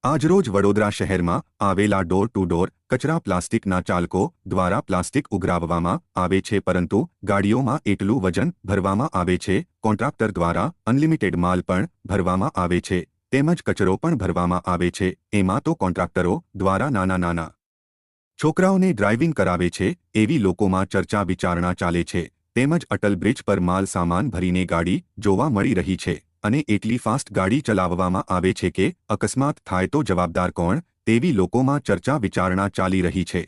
આજરોજ વડોદરા શહેરમાં આવેલા ડોર ટુ ડોર કચરા પ્લાસ્ટિકના ચાલકો દ્વારા પ્લાસ્ટિક ઉઘરાવવામાં આવે છે, પરંતુ ગાડીઓમાં એટલું વજન ભરવામાં આવે છે, કોન્ટ્રાક્ટર દ્વારા અનલિમિટેડ માલ પણ ભરવામાં આવે છે, તેમજ કચરો પણ ભરવામાં આવે છે। એમાં તો કોન્ટ્રાક્ટરો દ્વારા નાના છોકરાઓને ડ્રાઇવિંગ કરાવે છે એવી લોકોમાં ચર્ચા વિચારણા ચાલે છે। તેમજ અટલ બ્રિજ પર માલ સામાન ભરીને ગાડી જોવા મળી રહી છે અને એટલી ફાસ્ટ ગાડી ચલાવવામાં આવે છે કે અકસ્માત થાય તો જવાબદાર કોણ તેવી લોકોમાં ચર્ચા વિચારણા ચાલી રહી છે।